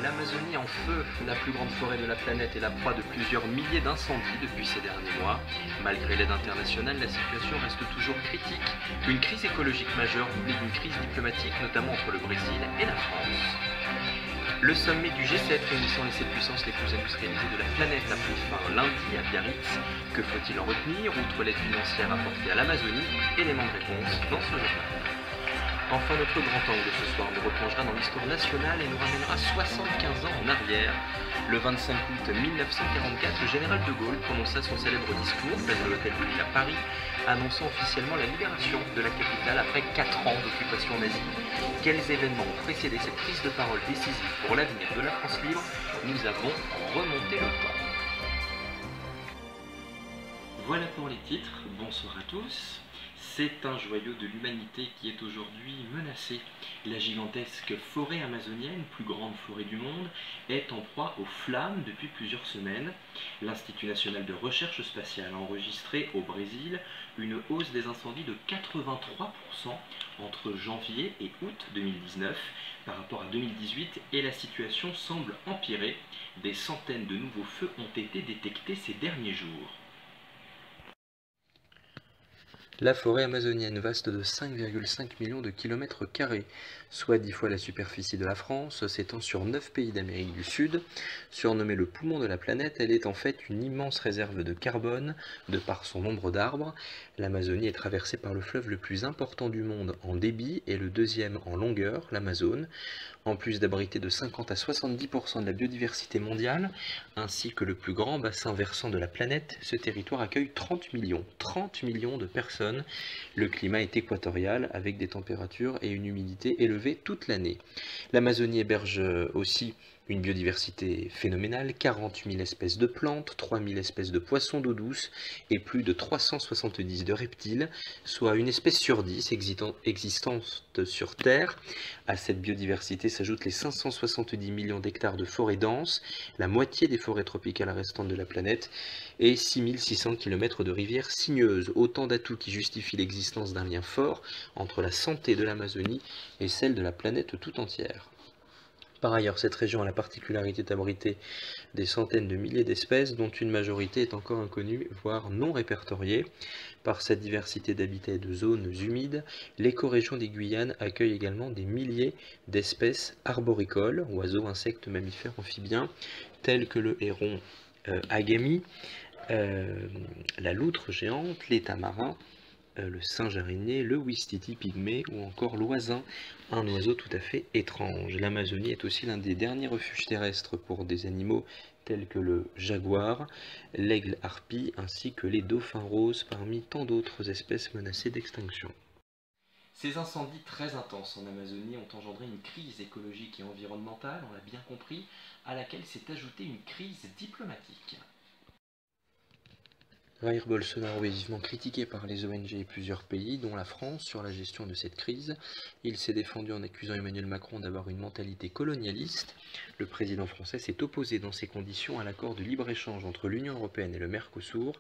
L'Amazonie en feu, la plus grande forêt de la planète, est la proie de plusieurs milliers d'incendies depuis ces derniers mois. Malgré l'aide internationale, la situation reste toujours critique. Une crise écologique majeure doublée d'une crise diplomatique, notamment entre le Brésil et la France. Le sommet du G7 réunissant les 7 puissances les plus industrialisées de la planète a pris fin lundi à Biarritz. Que faut-il en retenir, outre l'aide financière apportée à l'Amazonie? Élément de réponse dans ce journal. Enfin, notre grand angle de ce soir nous replongera dans l'histoire nationale et nous ramènera 75 ans en arrière. Le 25 août 1944, le général de Gaulle prononça son célèbre discours, place de l'Hôtel de Ville à Paris, annonçant officiellement la libération de la capitale après 4 ans d'occupation nazie. Quels événements ont précédé cette prise de parole décisive pour l'avenir de la France libre? Nous avons remonté le temps. Voilà pour les titres, bonsoir à tous. C'est un joyau de l'humanité qui est aujourd'hui menacé. La gigantesque forêt amazonienne, plus grande forêt du monde, est en proie aux flammes depuis plusieurs semaines. L'Institut national de recherche spatiale a enregistré au Brésil une hausse des incendies de 83% entre janvier et août 2019 par rapport à 2018 et la situation semble empirer. Des centaines de nouveaux feux ont été détectés ces derniers jours. La forêt amazonienne, vaste de 5,5 millions de kilomètres carrés, soit 10 fois la superficie de la France, s'étend sur 9 pays d'Amérique du Sud. Surnommée le poumon de la planète, elle est en fait une immense réserve de carbone, de par son nombre d'arbres. L'Amazonie est traversée par le fleuve le plus important du monde en débit et le deuxième en longueur, l'Amazone. En plus d'abriter de 50 à 70% de la biodiversité mondiale, ainsi que le plus grand bassin versant de la planète, ce territoire accueille 30 millions de personnes. Le climat est équatorial, avec des températures et une humidité élevées toute l'année. L'Amazonie héberge aussi une biodiversité phénoménale, 40 000 espèces de plantes, 3 000 espèces de poissons d'eau douce et plus de 370 de reptiles, soit une espèce sur 10 existante sur Terre. À cette biodiversité s'ajoutent les 570 millions d'hectares de forêts denses, la moitié des forêts tropicales restantes de la planète, et 6600 km de rivières sinueuses, autant d'atouts qui justifient l'existence d'un lien fort entre la santé de l'Amazonie et celle de la planète tout entière. Par ailleurs, cette région a la particularité d'abriter des centaines de milliers d'espèces dont une majorité est encore inconnue, voire non répertoriée. Par sa diversité d'habitats et de zones humides, l'écorégion des Guyanes accueille également des milliers d'espèces arboricoles, oiseaux, insectes, mammifères, amphibiens, tels que le héron agami, la loutre géante, les tamarins, le singe araignée, le ouistiti pygmée ou encore l'oisin, un oiseau tout à fait étrange. L'Amazonie est aussi l'un des derniers refuges terrestres pour des animaux tels que le jaguar, l'aigle harpie ainsi que les dauphins roses parmi tant d'autres espèces menacées d'extinction. Ces incendies très intenses en Amazonie ont engendré une crise écologique et environnementale, on l'a bien compris, à laquelle s'est ajoutée une crise diplomatique. Jair Bolsonaro est vivement critiqué par les ONG et plusieurs pays, dont la France, sur la gestion de cette crise. Il s'est défendu en accusant Emmanuel Macron d'avoir une mentalité colonialiste. Le président français s'est opposé dans ces conditions à l'accord de libre-échange entre l'Union européenne et le Mercosur.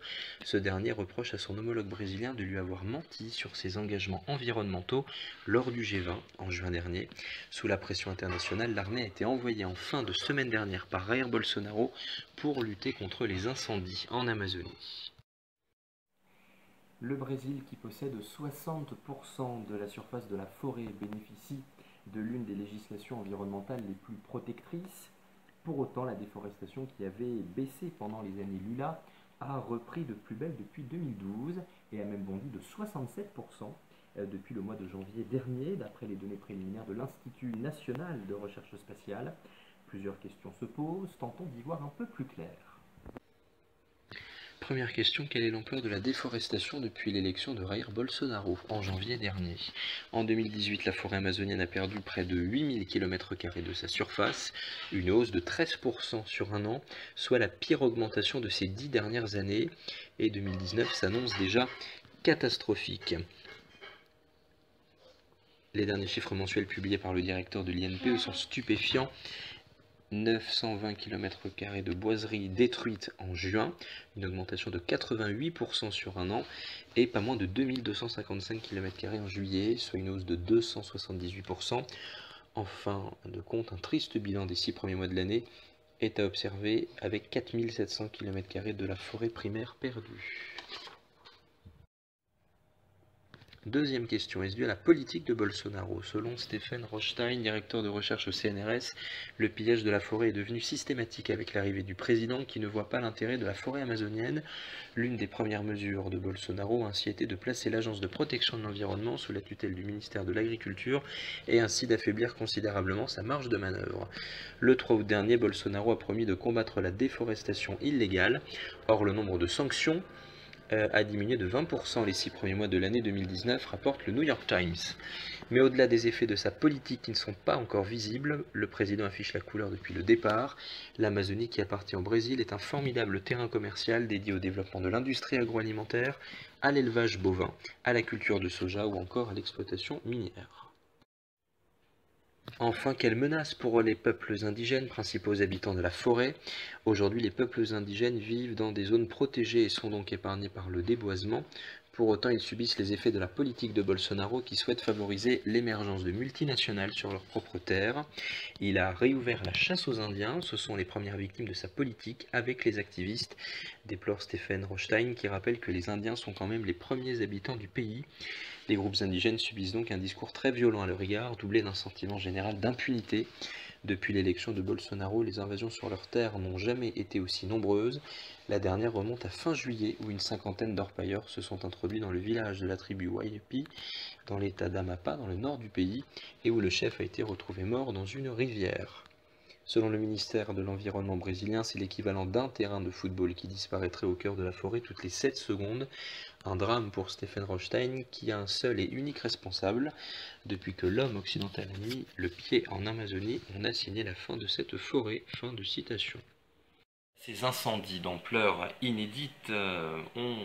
Ce dernier reproche à son homologue brésilien de lui avoir menti sur ses engagements environnementaux lors du G20 en juin dernier. Sous la pression internationale, l'armée a été envoyée en fin de semaine dernière par Jair Bolsonaro pour lutter contre les incendies en Amazonie. Le Brésil, qui possède 60% de la surface de la forêt, bénéficie de l'une des législations environnementales les plus protectrices. Pour autant, la déforestation qui avait baissé pendant les années Lula a repris de plus belle depuis 2012 et a même bondi de 67% depuis le mois de janvier dernier, d'après les données préliminaires de l'Institut national de recherche spatiale. Plusieurs questions se posent, tentons d'y voir un peu plus clair. Première question, quelle est l'ampleur de la déforestation depuis l'élection de Jair Bolsonaro en janvier dernier? En 2018, la forêt amazonienne a perdu près de 8000 km² de sa surface, une hausse de 13% sur un an, soit la pire augmentation de ces 10 dernières années, et 2019 s'annonce déjà catastrophique. Les derniers chiffres mensuels publiés par le directeur de l'INPE sont stupéfiants. 920 km² de boiseries détruites en juin, une augmentation de 88% sur un an, et pas moins de 2255 km² en juillet, soit une hausse de 278%. en fin de compte, un triste bilan des 6 premiers mois de l'année est à observer avec 4700 km² de la forêt primaire perdue. Deuxième question, est-ce dû à la politique de Bolsonaro? Selon Stephen Rothstein, directeur de recherche au CNRS, le pillage de la forêt est devenu systématique avec l'arrivée du président qui ne voit pas l'intérêt de la forêt amazonienne. L'une des premières mesures de Bolsonaro a ainsi été de placer l'Agence de protection de l'environnement sous la tutelle du ministère de l'Agriculture et ainsi d'affaiblir considérablement sa marge de manœuvre. Le 3 août dernier, Bolsonaro a promis de combattre la déforestation illégale. Or, le nombre de sanctions a diminué de 20% les 6 premiers mois de l'année 2019, rapporte le New York Times. Mais au-delà des effets de sa politique qui ne sont pas encore visibles, le président affiche la couleur depuis le départ. L'Amazonie, qui appartient au Brésil, est un formidable terrain commercial dédié au développement de l'industrie agroalimentaire, à l'élevage bovin, à la culture de soja ou encore à l'exploitation minière. Enfin, quelle menace pour les peuples indigènes, principaux habitants de la forêt? Aujourd'hui, les peuples indigènes vivent dans des zones protégées et sont donc épargnés par le déboisement. Pour autant, ils subissent les effets de la politique de Bolsonaro qui souhaite favoriser l'émergence de multinationales sur leurs propres terres. Il a réouvert la chasse aux Indiens, ce sont les premières victimes de sa politique avec les activistes, déplore Stephen Rothstein qui rappelle que les Indiens sont quand même les premiers habitants du pays. Les groupes indigènes subissent donc un discours très violent à leur égard, doublé d'un sentiment général d'impunité. Depuis l'élection de Bolsonaro, les invasions sur leurs terres n'ont jamais été aussi nombreuses. La dernière remonte à fin juillet, où une cinquantaine d'orpailleurs se sont introduits dans le village de la tribu Waipi, dans l'état d'Amapá, dans le nord du pays, et où le chef a été retrouvé mort dans une rivière. Selon le ministère de l'Environnement brésilien, c'est l'équivalent d'un terrain de football qui disparaîtrait au cœur de la forêt toutes les 7 secondes. Un drame pour Stephen Rothstein qui a un seul et unique responsable. Depuis que l'homme occidental a mis le pied en Amazonie, on a signé la fin de cette forêt. Fin de citation. Ces incendies d'ampleur inédite ont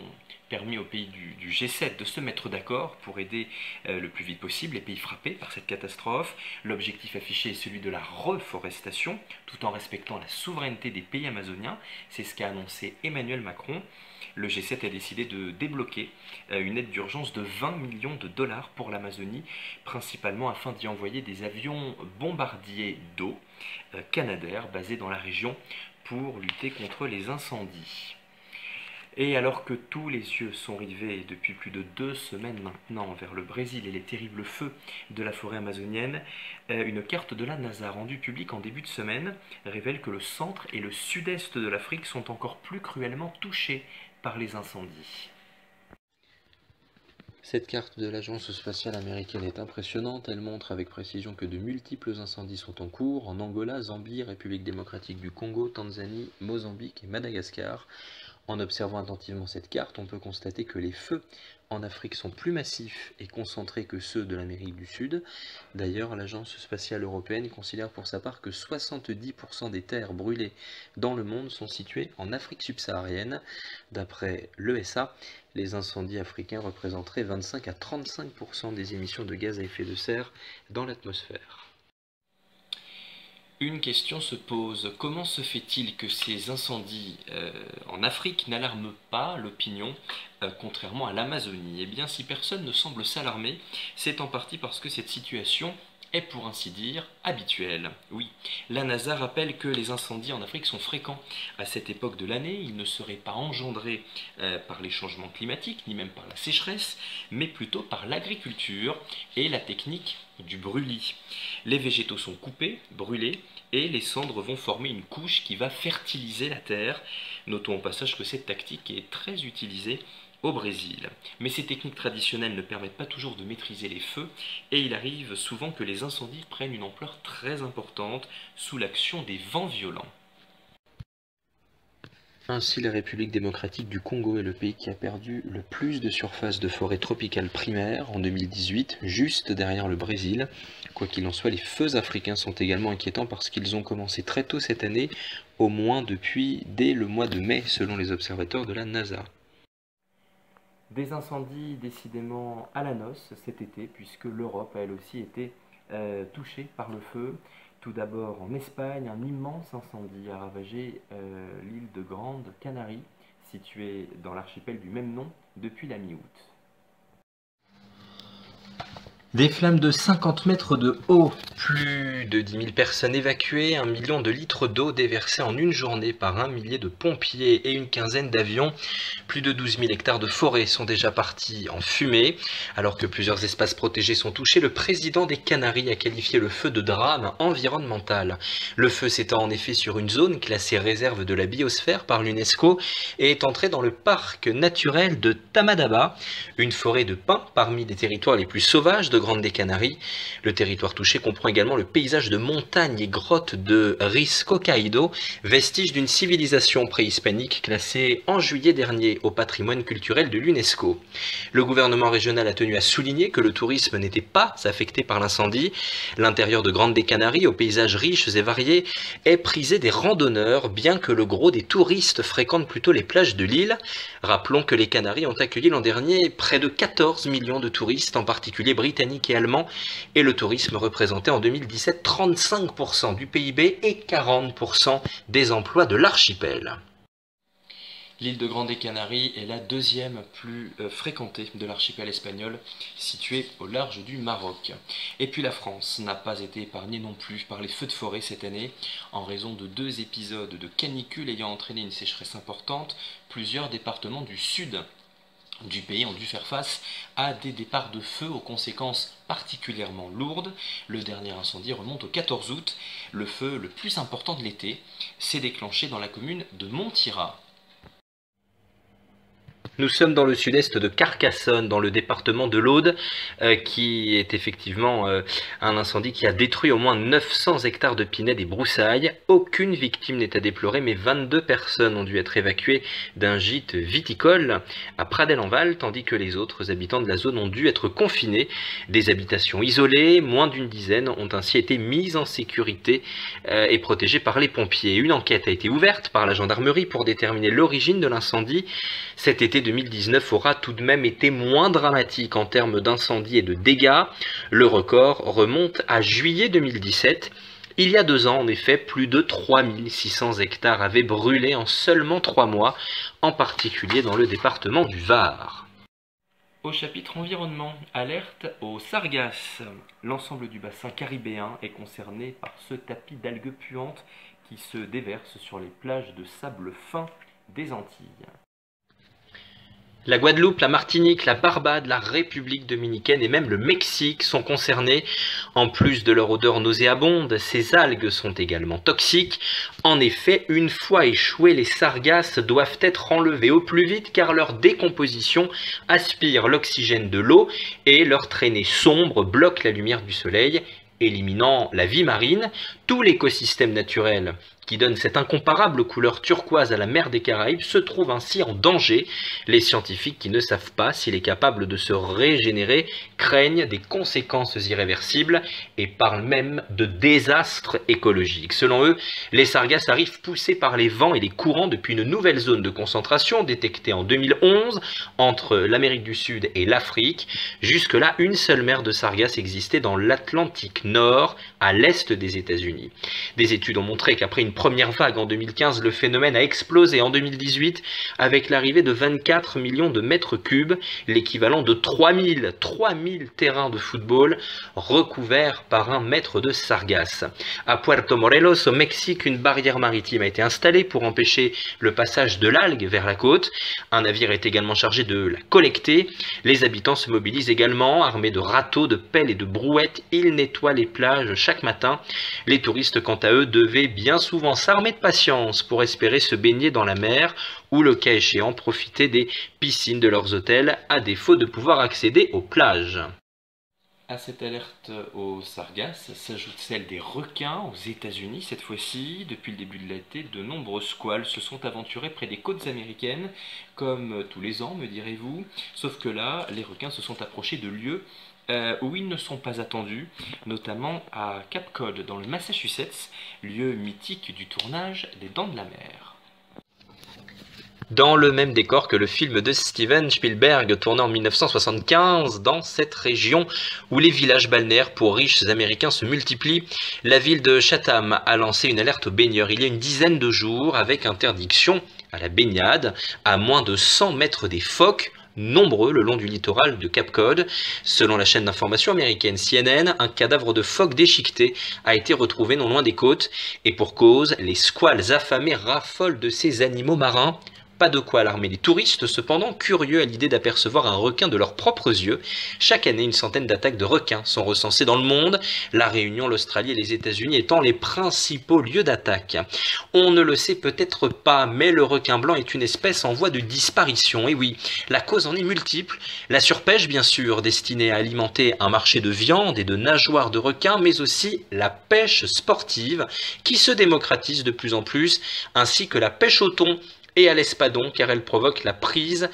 permis aux pays du G7 de se mettre d'accord pour aider le plus vite possible les pays frappés par cette catastrophe. L'objectif affiché est celui de la reforestation, tout en respectant la souveraineté des pays amazoniens. C'est ce qu'a annoncé Emmanuel Macron. Le G7 a décidé de débloquer une aide d'urgence de 20 millions de dollars pour l'Amazonie, principalement afin d'y envoyer des avions bombardiers d'eau Canadair basés dans la région pour lutter contre les incendies. Et alors que tous les yeux sont rivés depuis plus de 2 semaines maintenant vers le Brésil et les terribles feux de la forêt amazonienne, une carte de la NASA rendue publique en début de semaine révèle que le centre et le sud-est de l'Afrique sont encore plus cruellement touchés par les incendies. Cette carte de l'agence spatiale américaine est impressionnante, elle montre avec précision que de multiples incendies sont en cours en Angola, Zambie, République démocratique du Congo, Tanzanie, Mozambique et Madagascar. En observant attentivement cette carte, on peut constater que les feux en Afrique sont plus massifs et concentrés que ceux de l'Amérique du Sud. D'ailleurs, l'Agence spatiale européenne considère pour sa part que 70% des terres brûlées dans le monde sont situées en Afrique subsaharienne. D'après l'ESA, les incendies africains représenteraient 25 à 35% des émissions de gaz à effet de serre dans l'atmosphère. Une question se pose, comment se fait-il que ces incendies en Afrique n'alarment pas l'opinion, contrairement à l'Amazonie? Eh bien, si personne ne semble s'alarmer, c'est en partie parce que cette situation est pour ainsi dire habituelle. Oui, la NASA rappelle que les incendies en Afrique sont fréquents à cette époque de l'année, ils ne seraient pas engendrés par les changements climatiques, ni même par la sécheresse, mais plutôt par l'agriculture et la technique du brûlis. Les végétaux sont coupés, brûlés, et les cendres vont former une couche qui va fertiliser la terre. Notons au passage que cette tactique est très utilisée au Brésil. Mais ces techniques traditionnelles ne permettent pas toujours de maîtriser les feux, et il arrive souvent que les incendies prennent une ampleur très importante sous l'action des vents violents. Ainsi, la République démocratique du Congo est le pays qui a perdu le plus de surface de forêt tropicale primaire en 2018, juste derrière le Brésil. Quoi qu'il en soit, les feux africains sont également inquiétants parce qu'ils ont commencé très tôt cette année, au moins dès le mois de mai, selon les observateurs de la NASA. Des incendies décidément à la noce cet été, puisque l'Europe a elle aussi été touchée par le feu. Tout d'abord en Espagne, un immense incendie a ravagé l'île de Grande Canarie, située dans l'archipel du même nom depuis la mi-août. Des flammes de 50 mètres de haut, plus de 10 000 personnes évacuées, 1 million de litres d'eau déversés en une journée par 1 millier de pompiers et une quinzaine d'avions. Plus de 12 000 hectares de forêt sont déjà partis en fumée. Alors que plusieurs espaces protégés sont touchés, le président des Canaries a qualifié le feu de drame environnemental. Le feu s'étend en effet sur une zone classée réserve de la biosphère par l'UNESCO et est entré dans le parc naturel de Tamadaba, une forêt de pins parmi des territoires les plus sauvages de Grande des Canaries. Le territoire touché comprend également le paysage de montagnes et grottes de Risco Caído, vestige d'une civilisation préhispanique classée en juillet dernier au patrimoine culturel de l'UNESCO. Le gouvernement régional a tenu à souligner que le tourisme n'était pas affecté par l'incendie. L'intérieur de Grande des Canaries, aux paysages riches et variés, est prisé des randonneurs, bien que le gros des touristes fréquentent plutôt les plages de l'île. Rappelons que les Canaries ont accueilli l'an dernier près de 14 millions de touristes, en particulier britanniques et allemands, et le tourisme représentait en 2017 35% du PIB et 40% des emplois de l'archipel. L'île de Grande des Canaries est la deuxième plus fréquentée de l'archipel espagnol, située au large du Maroc. Et puis la France n'a pas été épargnée non plus par les feux de forêt cette année, en raison de 2 épisodes de canicule ayant entraîné une sécheresse importante. Plusieurs départements du sud du pays ont dû faire face à des départs de feu aux conséquences particulièrement lourdes. Le dernier incendie remonte au 14 août. Le feu le plus important de l'été s'est déclenché dans la commune de Montira. Nous sommes dans le sud-est de Carcassonne, dans le département de l'Aude, qui est effectivement un incendie qui a détruit au moins 900 hectares de pinèdes et broussailles. Aucune victime n'est à déplorer, mais 22 personnes ont dû être évacuées d'un gîte viticole à Pradelles-en-Val, tandis que les autres habitants de la zone ont dû être confinés. Des habitations isolées, moins d'une dizaine, ont ainsi été mises en sécurité et protégées par les pompiers. Une enquête a été ouverte par la gendarmerie pour déterminer l'origine de l'incendie. Cet été 2019 aura tout de même été moins dramatique en termes d'incendie et de dégâts. Le record remonte à juillet 2017. Il y a 2 ans, en effet, plus de 3600 hectares avaient brûlé en seulement 3 mois, en particulier dans le département du Var. Au chapitre environnement, alerte aux sargasses. L'ensemble du bassin caribéen est concerné par ce tapis d'algues puantes qui se déverse sur les plages de sable fin des Antilles. La Guadeloupe, la Martinique, la Barbade, la République dominicaine et même le Mexique sont concernés. En plus de leur odeur nauséabonde, ces algues sont également toxiques. En effet, une fois échouées, les sargasses doivent être enlevées au plus vite car leur décomposition aspire l'oxygène de l'eau et leur traînée sombre bloque la lumière du soleil, éliminant la vie marine. Tout l'écosystème naturel qui donne cette incomparable couleur turquoise à la mer des Caraïbes se trouve ainsi en danger. Les scientifiques qui ne savent pas s'il est capable de se régénérer craignent des conséquences irréversibles et parlent même de désastre écologique. Selon eux, les sargasses arrivent poussées par les vents et les courants depuis une nouvelle zone de concentration détectée en 2011 entre l'Amérique du Sud et l'Afrique. Jusque-là, une seule mer de sargasses existait dans l'Atlantique Nord, à l'est des États-Unis. Des études ont montré qu'après une première vague en 2015, le phénomène a explosé en 2018 avec l'arrivée de 24 millions de mètres cubes, l'équivalent de 3000 terrains de football recouverts par 1 mètre de sargasses. À Puerto Morelos, au Mexique, une barrière maritime a été installée pour empêcher le passage de l'algue vers la côte. Un navire est également chargé de la collecter. Les habitants se mobilisent également, armés de râteaux, de pelles et de brouettes. Ils nettoient les plages chaque matin. Les touristes, quant à eux, devaient bien souvent s'armer de patience pour espérer se baigner dans la mer ou, le cas échéant, profiter des piscines de leurs hôtels à défaut de pouvoir accéder aux plages. À cette alerte aux sargasses s'ajoute celle des requins aux États-Unis. Cette fois-ci, depuis le début de l'été, de nombreux squales se sont aventurés près des côtes américaines, comme tous les ans, me direz-vous. Sauf que là, les requins se sont approchés de lieux où ils ne sont pas attendus, notamment à Cape Cod, dans le Massachusetts, lieu mythique du tournage des Dents de la Mer. Dans le même décor que le film de Steven Spielberg tourné en 1975, dans cette région où les villages balnéaires pour riches américains se multiplient, la ville de Chatham a lancé une alerte aux baigneurs il y a une dizaine de jours avec interdiction à la baignade à moins de 100 mètres des phoques, nombreux le long du littoral de Cap Cod. Selon la chaîne d'information américaine CNN, un cadavre de phoque déchiqueté a été retrouvé non loin des côtes. Et pour cause, les squales affamés raffolent de ces animaux marins. Pas de quoi alarmer les touristes, cependant, curieux à l'idée d'apercevoir un requin de leurs propres yeux. Chaque année, une centaine d'attaques de requins sont recensées dans le monde, la Réunion, l'Australie et les États-Unis étant les principaux lieux d'attaque. On ne le sait peut-être pas, mais le requin blanc est une espèce en voie de disparition. Et oui, la cause en est multiple. La surpêche, bien sûr, destinée à alimenter un marché de viande et de nageoires de requins, mais aussi la pêche sportive, qui se démocratise de plus en plus, ainsi que la pêche au thon et à l'espadon, car elle provoque la prise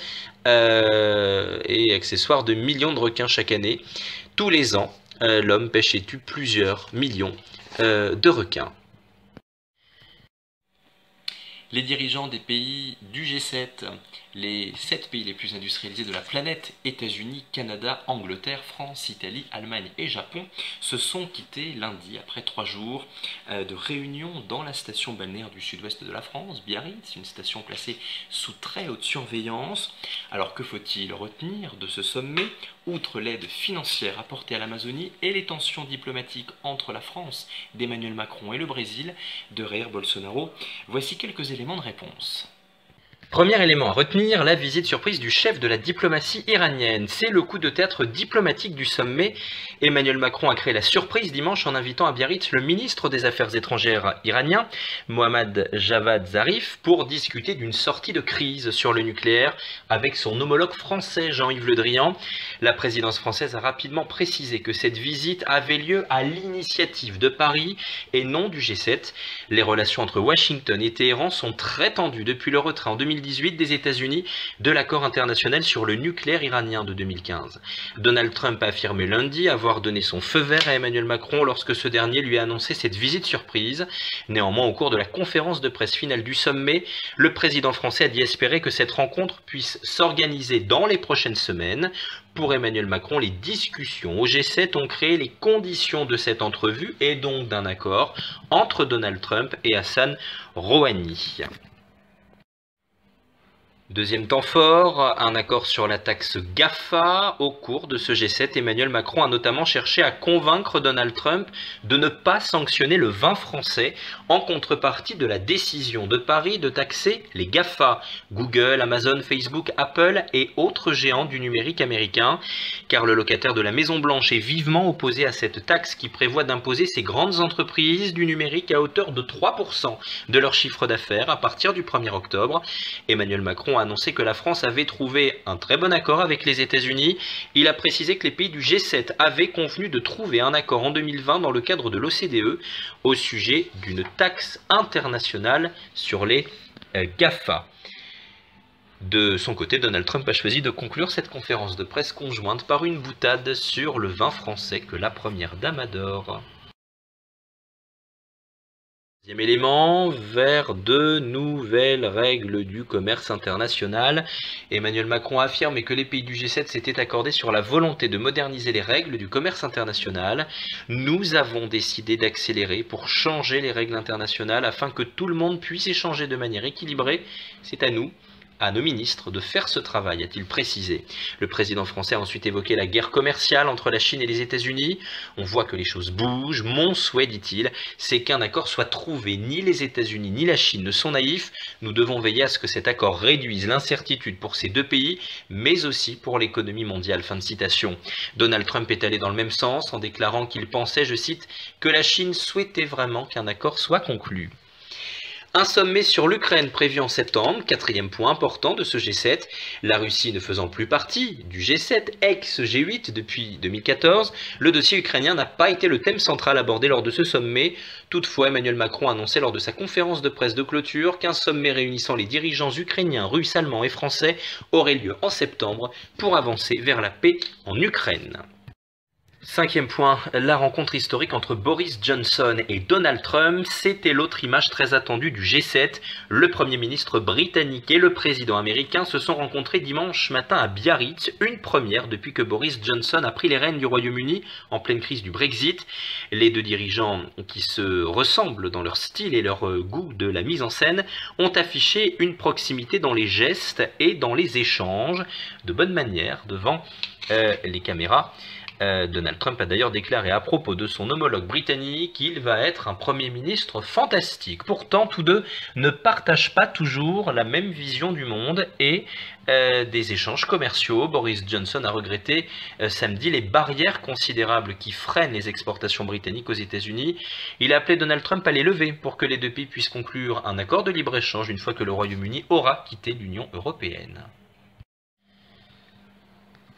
et accessoires de millions de requins chaque année. Tous les ans, l'homme pêche et tue plusieurs millions de requins. Les dirigeants des pays du G7, les 7 pays les plus industrialisés de la planète, États-Unis, Canada, Angleterre, France, Italie, Allemagne et Japon, se sont quittés lundi après 3 jours de réunion dans la station balnéaire du sud-ouest de la France, Biarritz, une station placée sous très haute surveillance. Alors que faut-il retenir de ce sommet? Outre l'aide financière apportée à l'Amazonie et les tensions diplomatiques entre la France d'Emmanuel Macron et le Brésil de Jair Bolsonaro, voici quelques éléments de réponse. Premier élément à retenir, la visite surprise du chef de la diplomatie iranienne. C'est le coup de théâtre diplomatique du sommet. Emmanuel Macron a créé la surprise dimanche en invitant à Biarritz le ministre des Affaires étrangères iranien, Mohammad Javad Zarif, pour discuter d'une sortie de crise sur le nucléaire avec son homologue français Jean-Yves Le Drian. La présidence française a rapidement précisé que cette visite avait lieu à l'initiative de Paris et non du G7. Les relations entre Washington et Téhéran sont très tendues depuis le retrait en 2018 des États-Unis de l'accord international sur le nucléaire iranien de 2015. Donald Trump a affirmé lundi avoir donné son feu vert à Emmanuel Macron lorsque ce dernier lui a annoncé cette visite surprise. Néanmoins, au cours de la conférence de presse finale du sommet, le président français a dit espérer que cette rencontre puisse s'organiser dans les prochaines semaines. Pour Emmanuel Macron, les discussions au G7 ont créé les conditions de cette entrevue et donc d'un accord entre Donald Trump et Hassan Rouhani. Deuxième temps fort, un accord sur la taxe GAFA. Au cours de ce G7, Emmanuel Macron a notamment cherché à convaincre Donald Trump de ne pas sanctionner le vin français en contrepartie de la décision de Paris de taxer les GAFA, Google, Amazon, Facebook, Apple et autres géants du numérique américain, car le locataire de la Maison-Blanche est vivement opposé à cette taxe qui prévoit d'imposer ces grandes entreprises du numérique à hauteur de 3% de leur chiffre d'affaires à partir du 1er octobre. Emmanuel Macron a annoncé que la France avait trouvé un très bon accord avec les États-Unis. Il a précisé que les pays du G7 avaient convenu de trouver un accord en 2020 dans le cadre de l'OCDE au sujet d'une taxe internationale sur les GAFA. De son côté, Donald Trump a choisi de conclure cette conférence de presse conjointe par une boutade sur le vin français que la première dame adore. Deuxième élément, vers de nouvelles règles du commerce international. Emmanuel Macron a affirmé que les pays du G7 s'étaient accordés sur la volonté de moderniser les règles du commerce international. Nous avons décidé d'accélérer pour changer les règles internationales afin que tout le monde puisse échanger de manière équilibrée. C'est à nous, à nos ministres, de faire ce travail, a-t-il précisé. Le président français a ensuite évoqué la guerre commerciale entre la Chine et les États-Unis. On voit que les choses bougent. Mon souhait, dit-il, c'est qu'un accord soit trouvé. Ni les États-Unis ni la Chine ne sont naïfs. Nous devons veiller à ce que cet accord réduise l'incertitude pour ces deux pays, mais aussi pour l'économie mondiale. Fin de citation. Donald Trump est allé dans le même sens en déclarant qu'il pensait, je cite, que la Chine souhaitait vraiment qu'un accord soit conclu. Un sommet sur l'Ukraine prévu en septembre, quatrième point important de ce G7, la Russie ne faisant plus partie du G7, ex-G8 depuis 2014, le dossier ukrainien n'a pas été le thème central abordé lors de ce sommet. Toutefois, Emmanuel Macron a annoncé lors de sa conférence de presse de clôture qu'un sommet réunissant les dirigeants ukrainiens, russes, allemands et français aurait lieu en septembre pour avancer vers la paix en Ukraine. Cinquième point, la rencontre historique entre Boris Johnson et Donald Trump, c'était l'autre image très attendue du G7. Le Premier ministre britannique et le président américain se sont rencontrés dimanche matin à Biarritz, une première depuis que Boris Johnson a pris les rênes du Royaume-Uni en pleine crise du Brexit. Les deux dirigeants, qui se ressemblent dans leur style et leur goût de la mise en scène, ont affiché une proximité dans les gestes et dans les échanges, de bonne manière devant les caméras. Donald Trump a d'ailleurs déclaré à propos de son homologue britannique qu'il va être un Premier ministre fantastique. Pourtant, tous deux ne partagent pas toujours la même vision du monde et des échanges commerciaux. Boris Johnson a regretté samedi les barrières considérables qui freinent les exportations britanniques aux États-Unis. Il a appelé Donald Trump à les lever pour que les deux pays puissent conclure un accord de libre-échange une fois que le Royaume-Uni aura quitté l'Union européenne.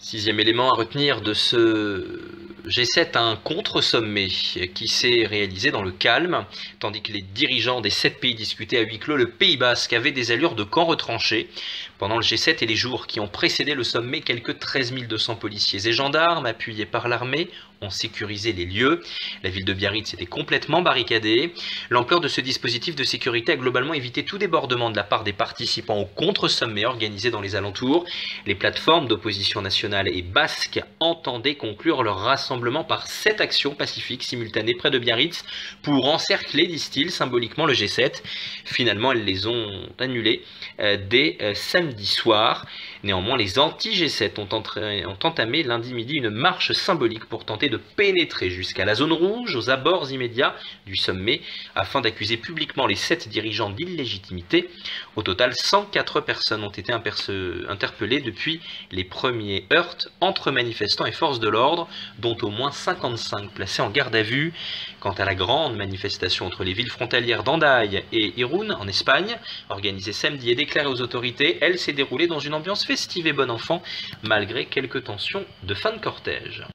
Sixième élément à retenir de ce G7, un contre-sommet qui s'est réalisé dans le calme, tandis que les dirigeants des 7 pays discutaient à huis clos. Le Pays Basque avait des allures de camp retranché. Pendant le G7 et les jours qui ont précédé le sommet, quelques 13 200 policiers et gendarmes, appuyés par l'armée, ont sécurisé les lieux. La ville de Biarritz était complètement barricadée. L'ampleur de ce dispositif de sécurité a globalement évité tout débordement de la part des participants au contre-sommet organisé dans les alentours. Les plateformes d'opposition nationale et basque entendaient conclure leur rassemblement par 7 actions pacifiques simultanées près de Biarritz pour encercler, disent-ils, symboliquement le G7. Finalement, elles les ont annulées dès samedi soir. Néanmoins, les anti-G7 ont entamé lundi midi une marche symbolique pour tenter de pénétrer jusqu'à la zone rouge, aux abords immédiats du sommet, afin d'accuser publiquement les 7 dirigeants d'illégitimité. Au total, 104 personnes ont été interpellées depuis les premiers heurts entre manifestants et forces de l'ordre, dont au moins 55 placés en garde à vue. Quant à la grande manifestation entre les villes frontalières d'Hendaye et Irún, en Espagne, organisée samedi et déclarée aux autorités, elle s'est déroulée dans une ambiance festive et bon enfant, malgré quelques tensions de fin de cortège.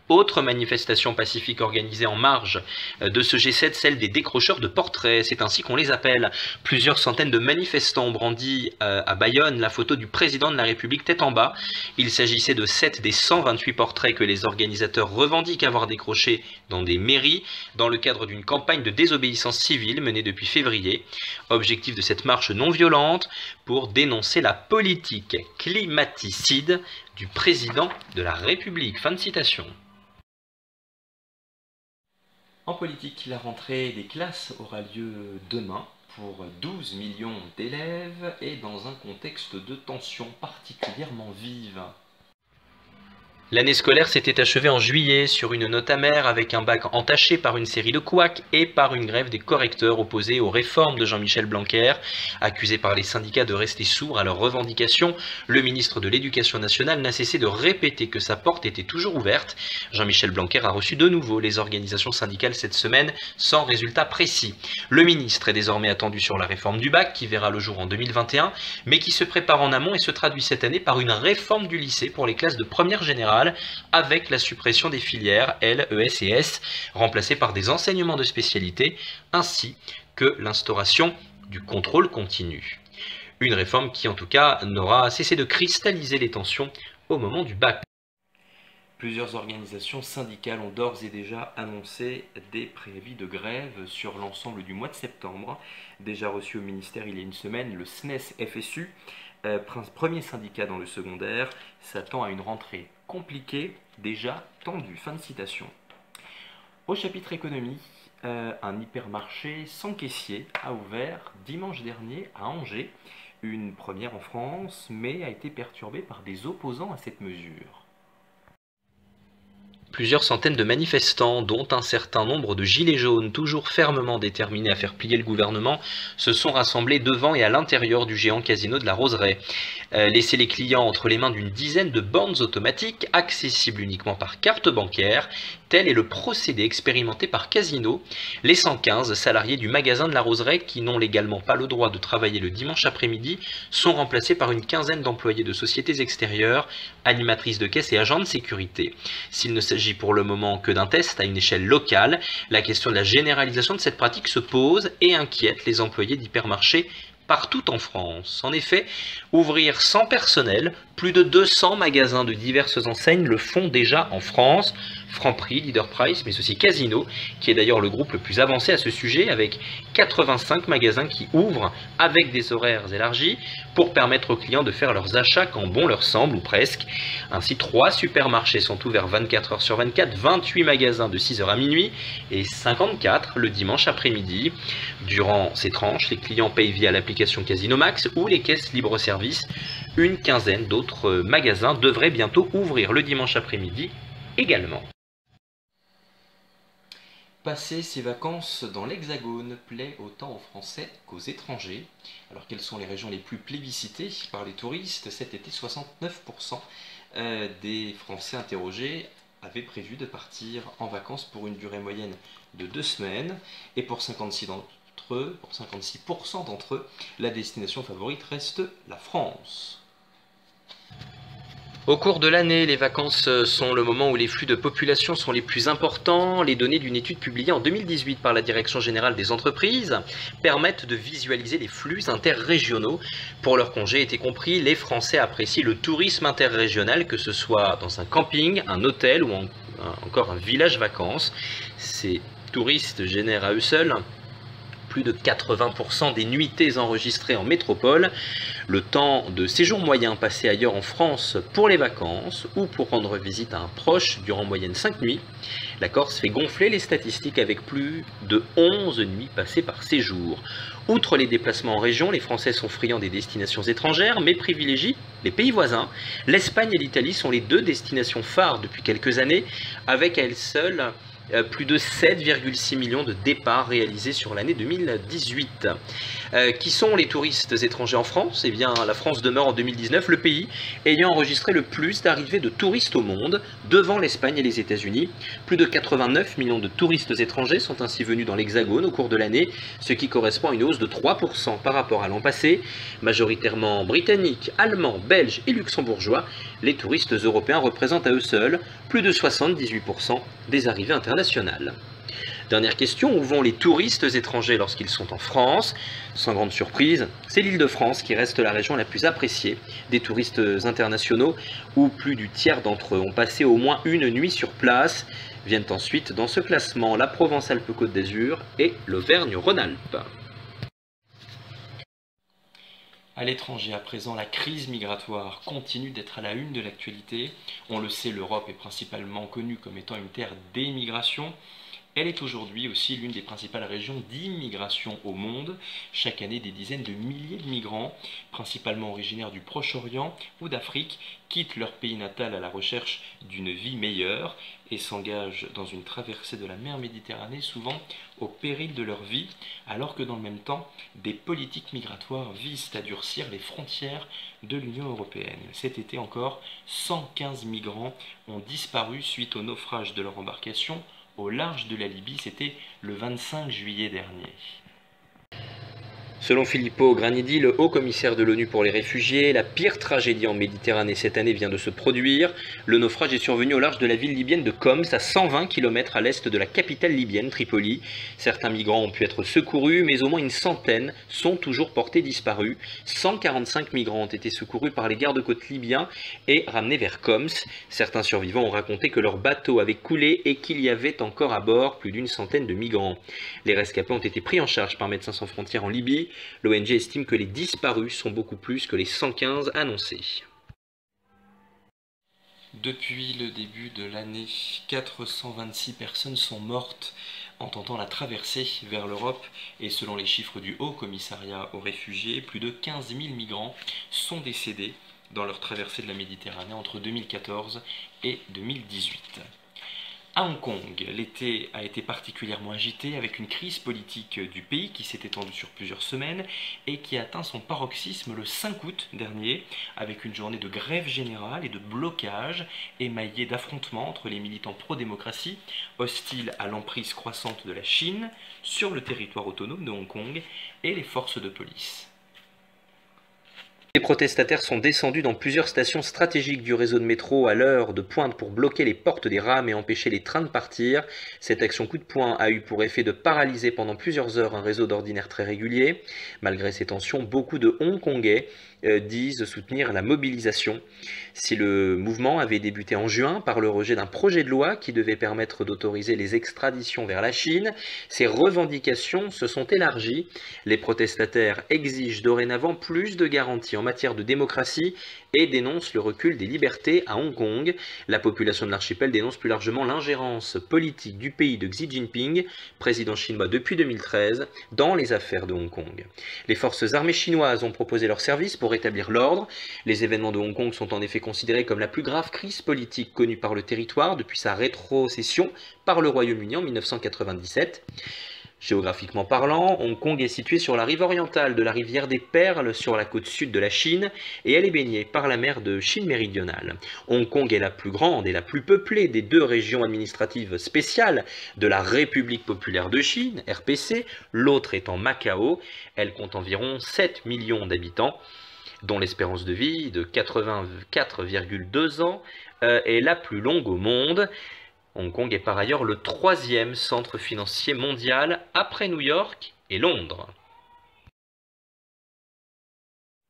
Autre manifestation pacifique organisée en marge de ce G7, celle des décrocheurs de portraits, c'est ainsi qu'on les appelle. Plusieurs centaines de manifestants ont brandi à Bayonne la photo du président de la République tête en bas. Il s'agissait de 7 des 128 portraits que les organisateurs revendiquent avoir décrochés dans des mairies, dans le cadre d'une campagne de désobéissance civile menée depuis février. Objectif de cette marche non violente, pour dénoncer la politique climaticide du président de la République. Fin de citation. En politique, la rentrée des classes aura lieu demain pour 12 millions d'élèves et dans un contexte de tension particulièrement vive. L'année scolaire s'était achevée en juillet sur une note amère avec un bac entaché par une série de couacs et par une grève des correcteurs opposés aux réformes de Jean-Michel Blanquer. Accusé par les syndicats de rester sourds à leurs revendications, le ministre de l'Éducation nationale n'a cessé de répéter que sa porte était toujours ouverte. Jean-Michel Blanquer a reçu de nouveau les organisations syndicales cette semaine sans résultat précis. Le ministre est désormais attendu sur la réforme du bac qui verra le jour en 2021, mais qui se prépare en amont et se traduit cette année par une réforme du lycée pour les classes de première générale, avec la suppression des filières L, ES et S, remplacées par des enseignements de spécialité, ainsi que l'instauration du contrôle continu. Une réforme qui en tout cas n'aura cessé de cristalliser les tensions au moment du bac. Plusieurs organisations syndicales ont d'ores et déjà annoncé des préavis de grève sur l'ensemble du mois de septembre. Déjà reçu au ministère il y a une semaine, le SNES-FSU, premier syndicat dans le secondaire, s'attend à une rentrée compliquée, déjà tendue. Fin de citation. Au chapitre économie, un hypermarché sans caissier a ouvert dimanche dernier à Angers, une première en France, mais a été perturbée par des opposants à cette mesure. Plusieurs centaines de manifestants, dont un certain nombre de gilets jaunes, toujours fermement déterminés à faire plier le gouvernement, se sont rassemblés devant et à l'intérieur du géant casino de la Roseraie. Laisser les clients entre les mains d'une dizaine de bornes automatiques, accessibles uniquement par carte bancaire, tel est le procédé expérimenté par Casino. Les 115 salariés du magasin de la Roseraie, qui n'ont légalement pas le droit de travailler le dimanche après-midi, sont remplacés par une quinzaine d'employés de sociétés extérieures, animatrices de caisse et agents de sécurité. S'il ne s'agit pour le moment que d'un test à une échelle locale, la question de la généralisation de cette pratique se pose et inquiète les employés d'hypermarchés partout en France. En effet, ouvrir sans personnel, plus de 200 magasins de diverses enseignes le font déjà en France. Franprix, Leader Price, mais aussi Casino, qui est d'ailleurs le groupe le plus avancé à ce sujet, avec 85 magasins qui ouvrent avec des horaires élargis pour permettre aux clients de faire leurs achats quand bon leur semble, ou presque. Ainsi, 3 supermarchés sont ouverts 24 heures sur 24, 28 magasins de 6h à minuit et 54 le dimanche après-midi. Durant ces tranches, les clients payent via l'application Casino Max ou les caisses libre-service. Une quinzaine d'autres magasins devraient bientôt ouvrir le dimanche après-midi également. Passer ses vacances dans l'Hexagone plaît autant aux Français qu'aux étrangers. Alors quelles sont les régions les plus plébiscitées par les touristes? Cet été, 69% des Français interrogés avaient prévu de partir en vacances pour une durée moyenne de 2 semaines. Et pour 56% d'entre eux, la destination favorite reste la France. Au cours de l'année, les vacances sont le moment où les flux de population sont les plus importants. Les données d'une étude publiée en 2018 par la Direction générale des entreprises permettent de visualiser les flux interrégionaux. Pour leurs congés était compris, les Français apprécient le tourisme interrégional, que ce soit dans un camping, un hôtel ou encore un village vacances. Ces touristes génèrent à eux seuls plus de 80% des nuitées enregistrées en métropole. Le temps de séjour moyen passé ailleurs en France pour les vacances ou pour rendre visite à un proche dure en moyenne 5 nuits. La Corse fait gonfler les statistiques avec plus de 11 nuits passées par séjour. Outre les déplacements en région, les Français sont friands des destinations étrangères, mais privilégient les pays voisins. L'Espagne et l'Italie sont les 2 destinations phares depuis quelques années, avec à elles seules plus de 7,6 millions de départs réalisés sur l'année 2018. Qui sont les touristes étrangers en France? Eh bien, la France demeure en 2019 le pays ayant enregistré le plus d'arrivées de touristes au monde, devant l'Espagne et les États-Unis. Plus de 89 millions de touristes étrangers sont ainsi venus dans l'Hexagone au cours de l'année, ce qui correspond à une hausse de 3% par rapport à l'an passé. Majoritairement britanniques, allemands, belges et luxembourgeois, les touristes européens représentent à eux seuls plus de 78% des arrivées internationales. Dernière question, où vont les touristes étrangers lorsqu'ils sont en France? Sans grande surprise, c'est l'Île-de-France qui reste la région la plus appréciée des touristes internationaux, où plus du tiers d'entre eux ont passé au moins une nuit sur place. Viennent ensuite dans ce classement la Provence-Alpes-Côte d'Azur et l'Auvergne-Rhône-Alpes. À l'étranger, à présent, la crise migratoire continue d'être à la une de l'actualité. On le sait, l'Europe est principalement connue comme étant une terre d'émigration. Elle est aujourd'hui aussi l'une des principales régions d'immigration au monde. Chaque année, des dizaines de milliers de migrants, principalement originaires du Proche-Orient ou d'Afrique, quittent leur pays natal à la recherche d'une vie meilleure et s'engagent dans une traversée de la mer Méditerranée, souvent au péril de leur vie, alors que dans le même temps, des politiques migratoires visent à durcir les frontières de l'Union européenne. Cet été encore, 115 migrants ont disparu suite au naufrage de leur embarcation au large de la Libye, c'était le 25 juillet dernier. Selon Filippo Grandi, le haut commissaire de l'ONU pour les réfugiés, la pire tragédie en Méditerranée cette année vient de se produire. Le naufrage est survenu au large de la ville libyenne de Homs, à 120 km à l'est de la capitale libyenne, Tripoli. Certains migrants ont pu être secourus, mais au moins une centaine sont toujours portés disparus. 145 migrants ont été secourus par les gardes-côtes libyens et ramenés vers Homs. Certains survivants ont raconté que leur bateau avait coulé et qu'il y avait encore à bord plus d'une centaine de migrants. Les rescapés ont été pris en charge par Médecins sans frontières en Libye. L'ONG estime que les disparus sont beaucoup plus que les 115 annoncés. Depuis le début de l'année, 426 personnes sont mortes en tentant la traversée vers l'Europe et selon les chiffres du Haut Commissariat aux réfugiés, plus de 15 000 migrants sont décédés dans leur traversée de la Méditerranée entre 2014 et 2018. À Hong Kong, l'été a été particulièrement agité avec une crise politique du pays qui s'est étendue sur plusieurs semaines et qui a atteint son paroxysme le 5 août dernier avec une journée de grève générale et de blocage émaillée d'affrontements entre les militants pro-démocratie hostiles à l'emprise croissante de la Chine sur le territoire autonome de Hong Kong et les forces de police. Les protestataires sont descendus dans plusieurs stations stratégiques du réseau de métro à l'heure de pointe pour bloquer les portes des rames et empêcher les trains de partir. Cette action coup de poing a eu pour effet de paralyser pendant plusieurs heures un réseau d'ordinaire très régulier. Malgré ces tensions, beaucoup de Hongkongais disent soutenir la mobilisation. Si le mouvement avait débuté en juin par le rejet d'un projet de loi qui devait permettre d'autoriser les extraditions vers la Chine, ces revendications se sont élargies. Les protestataires exigent dorénavant plus de garanties en matière de démocratie et dénoncent le recul des libertés à Hong Kong. La population de l'archipel dénonce plus largement l'ingérence politique du pays de Xi Jinping, président chinois depuis 2013, dans les affaires de Hong Kong. Les forces armées chinoises ont proposé leur service pour rétablir l'ordre. Les événements de Hong Kong sont en effet considérés comme la plus grave crise politique connue par le territoire depuis sa rétrocession par le Royaume-Uni en 1997. Géographiquement parlant, Hong Kong est situé sur la rive orientale de la rivière des Perles sur la côte sud de la Chine et elle est baignée par la mer de Chine méridionale. Hong Kong est la plus grande et la plus peuplée des deux régions administratives spéciales de la République populaire de Chine, RPC, l'autre étant Macao. Elle compte environ 7 millions d'habitants, dont l'espérance de vie de 84,2 ans est la plus longue au monde. Hong Kong est par ailleurs le 3e centre financier mondial après New York et Londres.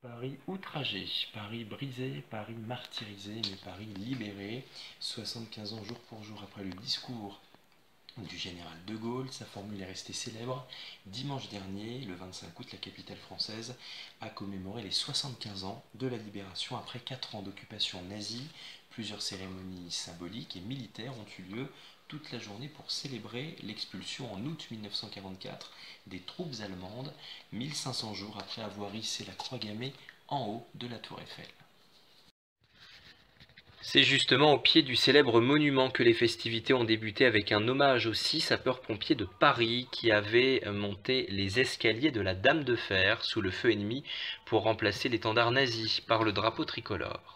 Paris outragé, Paris brisé, Paris martyrisé, mais Paris libéré. 75 ans jour pour jour après le discours du général de Gaulle, sa formule est restée célèbre. Dimanche dernier, le 25 août, la capitale française a commémoré les 75 ans de la libération après 4 ans d'occupation nazie. Plusieurs cérémonies symboliques et militaires ont eu lieu toute la journée pour célébrer l'expulsion en août 1944 des troupes allemandes, 1500 jours après avoir hissé la croix gammée en haut de la tour Eiffel. C'est justement au pied du célèbre monument que les festivités ont débuté avec un hommage aux 6 sapeurs-pompiers de Paris qui avaient monté les escaliers de la Dame de Fer sous le feu ennemi pour remplacer l'étendard nazi par le drapeau tricolore.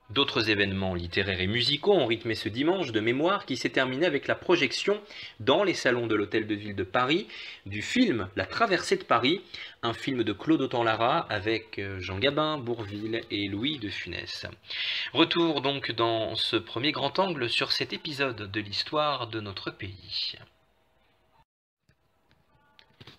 D'autres événements littéraires et musicaux ont rythmé ce dimanche de mémoire qui s'est terminé avec la projection dans les salons de l'Hôtel de Ville de Paris du film La Traversée de Paris, un film de Claude Autant-Lara avec Jean Gabin, Bourvil et Louis de Funès. Retour donc dans ce premier grand angle sur cet épisode de l'histoire de notre pays.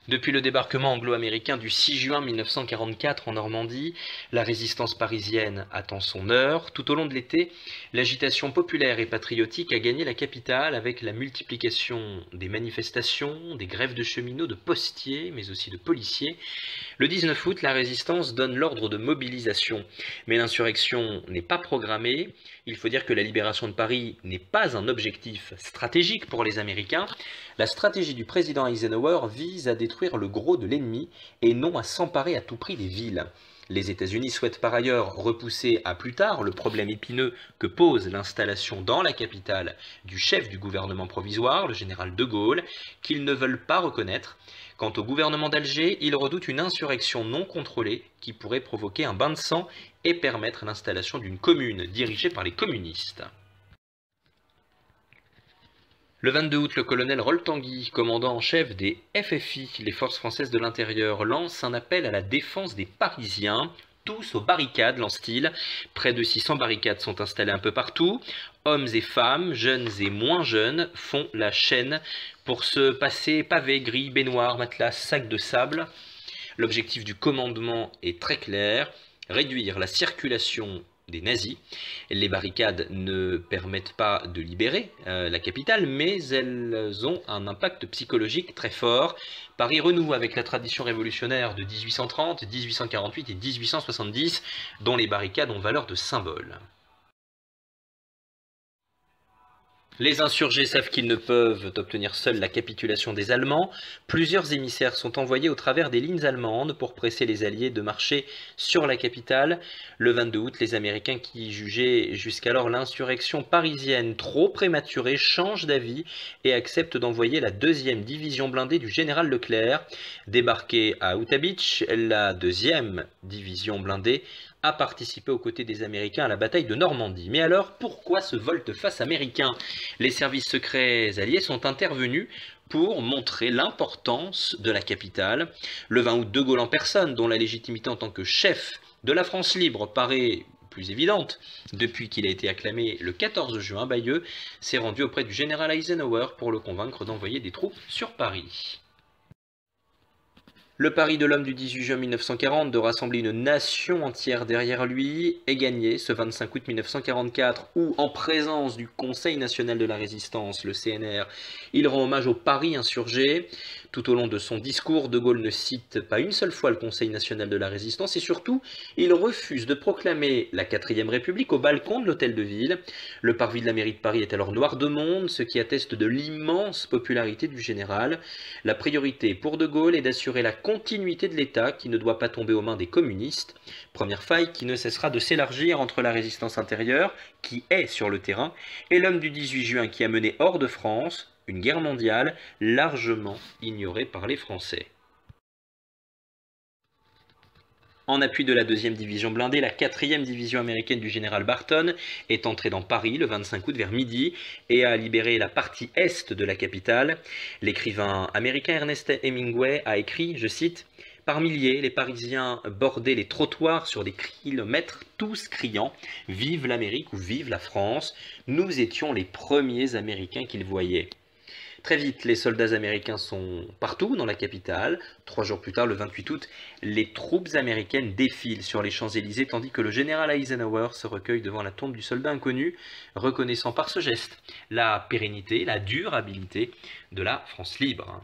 Depuis le débarquement anglo-américain du 6 juin 1944 en Normandie, la résistance parisienne attend son heure. Tout au long de l'été, l'agitation populaire et patriotique a gagné la capitale avec la multiplication des manifestations, des grèves de cheminots, de postiers, mais aussi de policiers. Le 19 août, la résistance donne l'ordre de mobilisation, mais l'insurrection n'est pas programmée. Il faut dire que la libération de Paris n'est pas un objectif stratégique pour les Américains. La stratégie du président Eisenhower vise à détruire le gros de l'ennemi et non à s'emparer à tout prix des villes. Les États-Unis souhaitent par ailleurs repousser à plus tard le problème épineux que pose l'installation dans la capitale du chef du gouvernement provisoire, le général de Gaulle, qu'ils ne veulent pas reconnaître. Quant au gouvernement d'Alger, il redoute une insurrection non contrôlée qui pourrait provoquer un bain de sang et permettre l'installation d'une commune dirigée par les communistes. Le 22 août, le colonel Roltanguy, commandant en chef des FFI, les forces françaises de l'intérieur, lance un appel à la défense des Parisiens. Tous aux barricades, lance-t-il. Près de 600 barricades sont installées un peu partout. Hommes et femmes, jeunes et moins jeunes, font la chaîne pour se passer pavés, grilles, baignoires, matelas, sacs de sable. L'objectif du commandement est très clair, réduire la circulation des nazis. Les barricades ne permettent pas de libérer la capitale, mais elles ont un impact psychologique très fort. Paris renoue avec la tradition révolutionnaire de 1830, 1848 et 1870, dont les barricades ont valeur de symbole. Les insurgés savent qu'ils ne peuvent obtenir seuls la capitulation des Allemands. Plusieurs émissaires sont envoyés au travers des lignes allemandes pour presser les Alliés de marcher sur la capitale. Le 22 août, les Américains qui jugeaient jusqu'alors l'insurrection parisienne trop prématurée changent d'avis et acceptent d'envoyer la 2e division blindée du général Leclerc. Débarquée à Utah Beach, la 2e division blindée a participé aux côtés des Américains à la bataille de Normandie. Mais alors, pourquoi ce volte-face américain? Les services secrets alliés sont intervenus pour montrer l'importance de la capitale. Le 20 août, De Gaulle en personne, dont la légitimité en tant que chef de la France libre paraît plus évidente depuis qu'il a été acclamé le 14 juin, Bayeux s'est rendu auprès du général Eisenhower pour le convaincre d'envoyer des troupes sur Paris. Le pari de l'homme du 18 juin 1940 de rassembler une nation entière derrière lui est gagné ce 25 août 1944 où, en présence du Conseil national de la résistance, le CNR, il rend hommage au Paris insurgé. Tout au long de son discours, De Gaulle ne cite pas une seule fois le Conseil national de la résistance et surtout, il refuse de proclamer la 4ème République au balcon de l'Hôtel de Ville. Le parvis de la mairie de Paris est alors noir de monde, ce qui atteste de l'immense popularité du général. La priorité pour De Gaulle est d'assurer la continuité de l'État qui ne doit pas tomber aux mains des communistes. Première faille qui ne cessera de s'élargir entre la résistance intérieure, qui est sur le terrain, et l'homme du 18 juin qui a mené hors de France une guerre mondiale largement ignorée par les Français. En appui de la 2e division blindée, la 4e division américaine du général Barton est entrée dans Paris le 25 août vers midi et a libéré la partie est de la capitale. L'écrivain américain Ernest Hemingway a écrit, je cite, « Par milliers, les Parisiens bordaient les trottoirs sur des kilomètres, tous criant « Vive l'Amérique » ou « Vive la France ». Nous étions les premiers Américains qu'ils voyaient. Très vite, les soldats américains sont partout dans la capitale. 3 jours plus tard, le 28 août, les troupes américaines défilent sur les Champs-Élysées tandis que le général Eisenhower se recueille devant la tombe du soldat inconnu, reconnaissant par ce geste la pérennité, la durabilité de la France libre.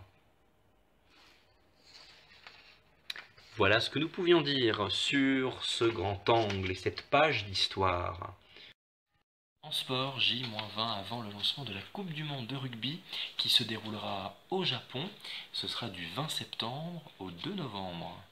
Voilà ce que nous pouvions dire sur ce grand angle et cette page d'histoire. En sport, J-20 avant le lancement de la Coupe du Monde de rugby qui se déroulera au Japon. Ce sera du 20 septembre au 2 novembre.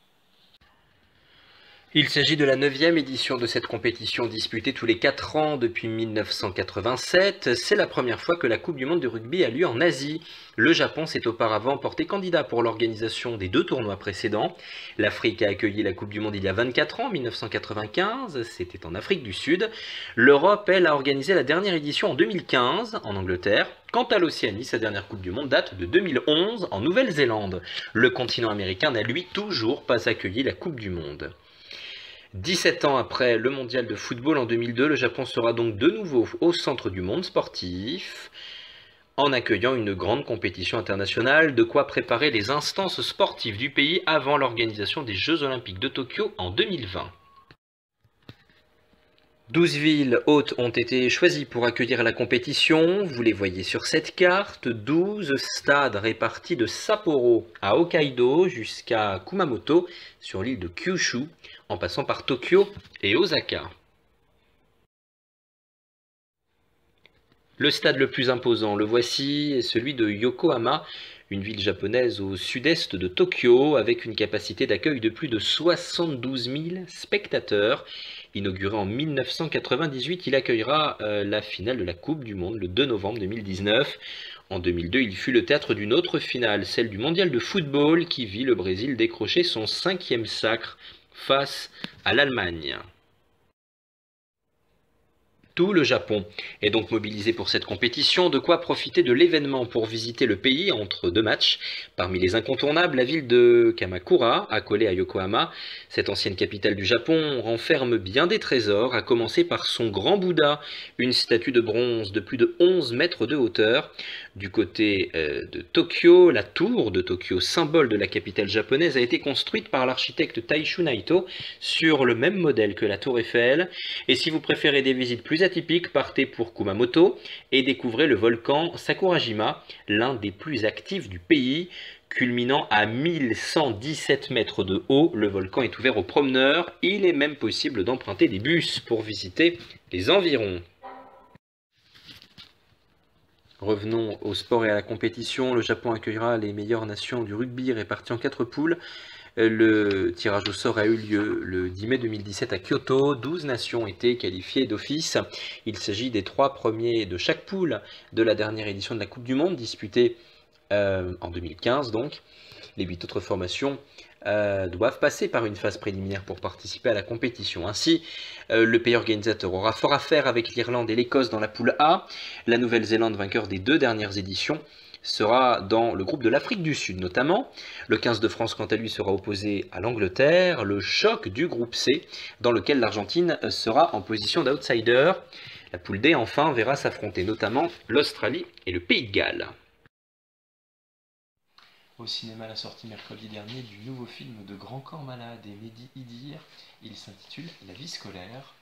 Il s'agit de la 9e édition de cette compétition disputée tous les 4 ans depuis 1987. C'est la première fois que la Coupe du Monde de rugby a lieu en Asie. Le Japon s'est auparavant porté candidat pour l'organisation des 2 tournois précédents. L'Afrique a accueilli la Coupe du Monde il y a 24 ans, en 1995, c'était en Afrique du Sud. L'Europe, elle, a organisé la dernière édition en 2015, en Angleterre. Quant à l'Océanie, sa dernière Coupe du Monde date de 2011, en Nouvelle-Zélande. Le continent américain n'a lui toujours pas accueilli la Coupe du Monde. 17 ans après le mondial de football en 2002, le Japon sera donc de nouveau au centre du monde sportif en accueillant une grande compétition internationale, de quoi préparer les instances sportives du pays avant l'organisation des Jeux Olympiques de Tokyo en 2020. 12 villes hôtes ont été choisies pour accueillir la compétition, vous les voyez sur cette carte, 12 stades répartis de Sapporo à Hokkaido jusqu'à Kumamoto sur l'île de Kyushu, en passant par Tokyo et Osaka. Le stade le plus imposant, le voici, est celui de Yokohama, une ville japonaise au sud-est de Tokyo, avec une capacité d'accueil de plus de 72 000 spectateurs. Inauguré en 1998, il accueillera la finale de la Coupe du Monde le 2 novembre 2019. En 2002, il fut le théâtre d'une autre finale, celle du mondial de football, qui vit le Brésil décrocher son 5e sacre face à l'Allemagne. Tout le Japon est donc mobilisé pour cette compétition, de quoi profiter de l'événement pour visiter le pays entre 2 matchs. Parmi les incontournables, la ville de Kamakura, accolée à Yokohama, cette ancienne capitale du Japon, renferme bien des trésors, à commencer par son grand Bouddha, une statue de bronze de plus de 11 mètres de hauteur. Du côté de Tokyo, la tour de Tokyo, symbole de la capitale japonaise, a été construite par l'architecte Taishu Naito sur le même modèle que la tour Eiffel. Et si vous préférez des visites plus atypiques, partez pour Kumamoto et découvrez le volcan Sakurajima, l'un des plus actifs du pays. Culminant à 1117 mètres de haut, le volcan est ouvert aux promeneurs. Il est même possible d'emprunter des bus pour visiter les environs. Revenons au sport et à la compétition. Le Japon accueillera les meilleures nations du rugby réparties en 4 poules. Le tirage au sort a eu lieu le 10 mai 2017 à Kyoto. 12 nations étaient qualifiées d'office. Il s'agit des 3 premiers de chaque poule de la dernière édition de la Coupe du Monde, disputée en 2015 donc. Les 8 autres formations doivent passer par une phase préliminaire pour participer à la compétition. Ainsi, le pays organisateur aura fort à faire avec l'Irlande et l'Écosse dans la poule A. La Nouvelle-Zélande, vainqueur des 2 dernières éditions, sera dans le groupe de l'Afrique du Sud notamment. Le 15 de France, quant à lui, sera opposé à l'Angleterre. Le choc du groupe C, dans lequel l'Argentine sera en position d'outsider. La poule D, enfin, verra s'affronter notamment l'Australie et le Pays de Galles. Au cinéma, la sortie mercredi dernier du nouveau film de Grand Corps Malade et Mehdi Idir. Il s'intitule La vie scolaire.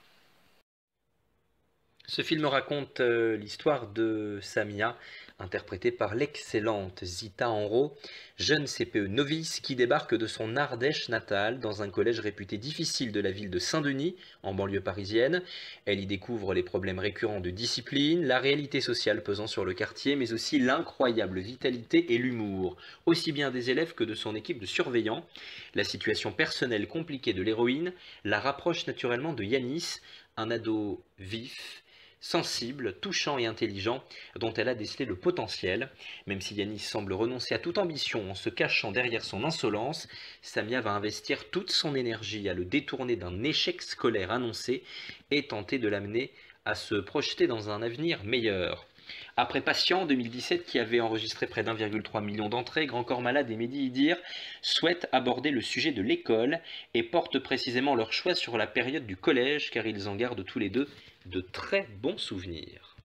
Ce film raconte l'histoire de Samia, interprétée par l'excellente Zita Enro, jeune CPE novice qui débarque de son Ardèche natale dans un collège réputé difficile de la ville de Saint-Denis, en banlieue parisienne. Elle y découvre les problèmes récurrents de discipline, la réalité sociale pesant sur le quartier, mais aussi l'incroyable vitalité et l'humour, aussi bien des élèves que de son équipe de surveillants. La situation personnelle compliquée de l'héroïne la rapproche naturellement de Yanis, un ado vif, sensible, touchant et intelligent, dont elle a décelé le potentiel. Même si Yanis semble renoncer à toute ambition en se cachant derrière son insolence, Samia va investir toute son énergie à le détourner d'un échec scolaire annoncé et tenter de l'amener à se projeter dans un avenir meilleur. Après Patient, en 2017, qui avait enregistré près d'1,3 million d'entrées, Grand Corps Malade et Mehdi Idir souhaitent aborder le sujet de l'école et portent précisément leur choix sur la période du collège, car ils en gardent tous les deux de très bons souvenirs.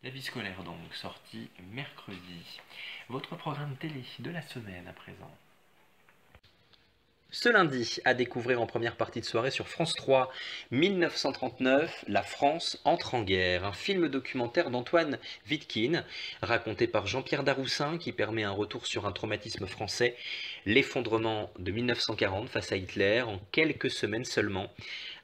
La vie scolaire donc, sortie mercredi. Votre programme télé de la semaine à présent. Ce lundi, à découvrir en première partie de soirée sur France 3, 1939, La France entre en guerre, un film documentaire d'Antoine Vitkin, raconté par Jean-Pierre Daroussin, qui permet un retour sur un traumatisme français, l'effondrement de 1940 face à Hitler en quelques semaines seulement,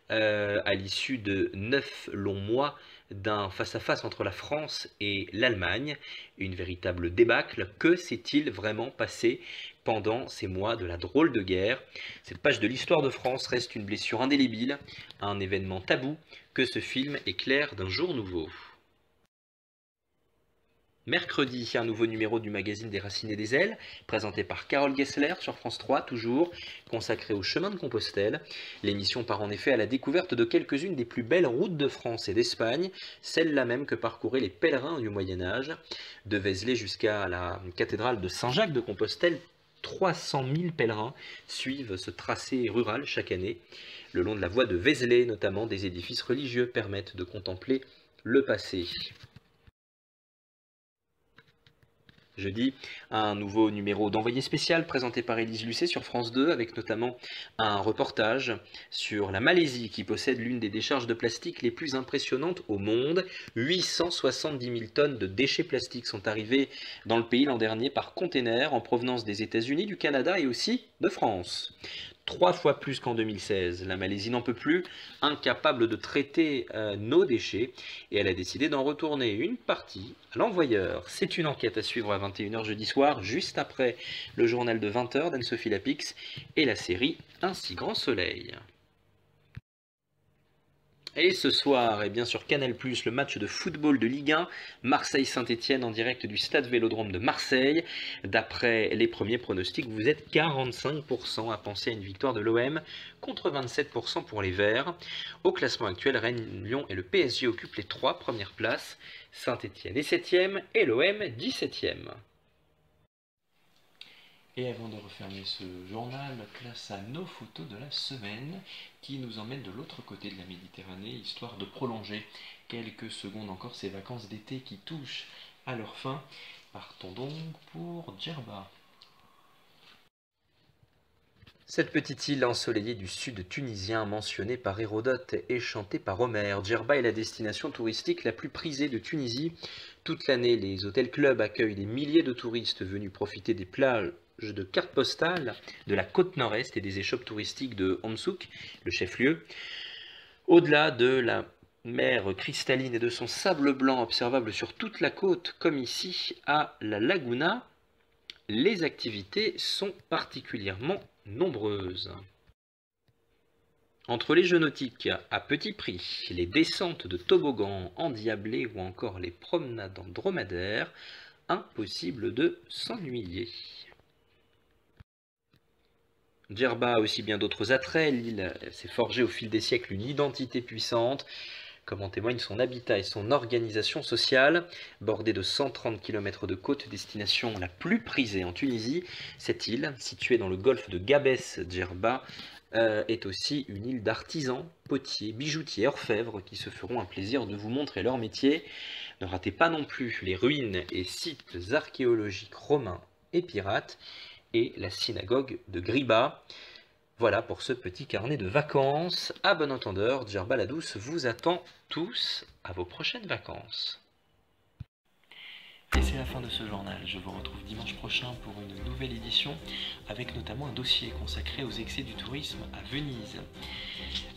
à l'issue de 9 longs mois d'un face-à-face entre la France et l'Allemagne, une véritable débâcle. Que s'est-il vraiment passé pendant ces mois de la drôle de guerre? Cette page de l'histoire de France reste une blessure indélébile, un événement tabou que ce film éclaire d'un jour nouveau. Mercredi, un nouveau numéro du magazine des Racines et des Ailes, présenté par Carole Gessler sur France 3, toujours consacré au chemin de Compostelle. L'émission part en effet à la découverte de quelques-unes des plus belles routes de France et d'Espagne, celles-là même que parcouraient les pèlerins du Moyen-Âge. De Vézelay jusqu'à la cathédrale de Saint-Jacques de Compostelle, 300 000 pèlerins suivent ce tracé rural chaque année. Le long de la voie de Vézelay, notamment, des édifices religieux permettent de contempler le passé. Jeudi, un nouveau numéro d'Envoyé spécial présenté par Élise Lucet sur France 2, avec notamment un reportage sur la Malaisie qui possède l'une des décharges de plastique les plus impressionnantes au monde. 870 000 tonnes de déchets plastiques sont arrivées dans le pays l'an dernier par container en provenance des États-Unis, du Canada et aussi de France. 3 fois plus qu'en 2016. La Malaisie n'en peut plus, incapable de traiter nos déchets, et elle a décidé d'en retourner une partie à l'envoyeur. C'est une enquête à suivre à 21 h jeudi soir, juste après le journal de 20 h d'Anne-Sophie Lapix et la série Un si grand soleil. Et ce soir, et bien sur Canal+, le match de football de Ligue 1, Marseille-Saint-Etienne en direct du stade Vélodrome de Marseille. D'après les premiers pronostics, vous êtes 45% à penser à une victoire de l'OM, contre 27% pour les Verts. Au classement actuel, Rennes, Lyon et le PSG occupent les 3 premières places. Saint-Etienne est 7e et l'OM 17e. Et avant de refermer ce journal, place à nos photos de la semaine qui nous emmènent de l'autre côté de la Méditerranée, histoire de prolonger quelques secondes encore ces vacances d'été qui touchent à leur fin. Partons donc pour Djerba. Cette petite île ensoleillée du sud tunisien mentionnée par Hérodote et chantée par Homère, Djerba est la destination touristique la plus prisée de Tunisie. Toute l'année, les hôtels-clubs accueillent des milliers de touristes venus profiter des plages de cartes postales de la côte nord-est et des échoppes touristiques de Omsouk, le chef-lieu. Au-delà de la mer cristalline et de son sable blanc observable sur toute la côte, comme ici à la Laguna, les activités sont particulièrement nombreuses. Entre les jeux nautiques à petit prix, les descentes de toboggan endiablés ou encore les promenades en dromadaire, impossible de s'ennuyer. Djerba a aussi bien d'autres attraits. L'île s'est forgée au fil des siècles une identité puissante, comme en témoigne son habitat et son organisation sociale. Bordée de 130 km de côte, destination la plus prisée en Tunisie, cette île, située dans le golfe de Gabès-Djerba, est aussi une île d'artisans, potiers, bijoutiers, orfèvres qui se feront un plaisir de vous montrer leur métier. Ne ratez pas non plus les ruines et sites archéologiques romains et pirates et la synagogue de Griba. Voilà pour ce petit carnet de vacances. À bon entendeur, Djerba la Douce vous attend tous à vos prochaines vacances. Et c'est la fin de ce journal. Je vous retrouve dimanche prochain pour une nouvelle édition avec notamment un dossier consacré aux excès du tourisme à Venise.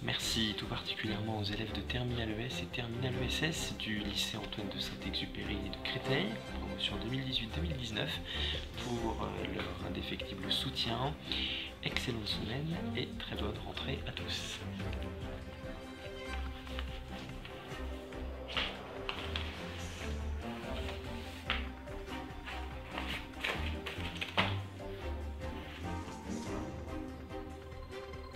Merci tout particulièrement aux élèves de Terminal ES et Terminal ESS du lycée Antoine de Saint-Exupéry et de Créteil, promotion 2018-2019, pour leur indéfectible soutien. Excellente semaine et très bonne rentrée à tous.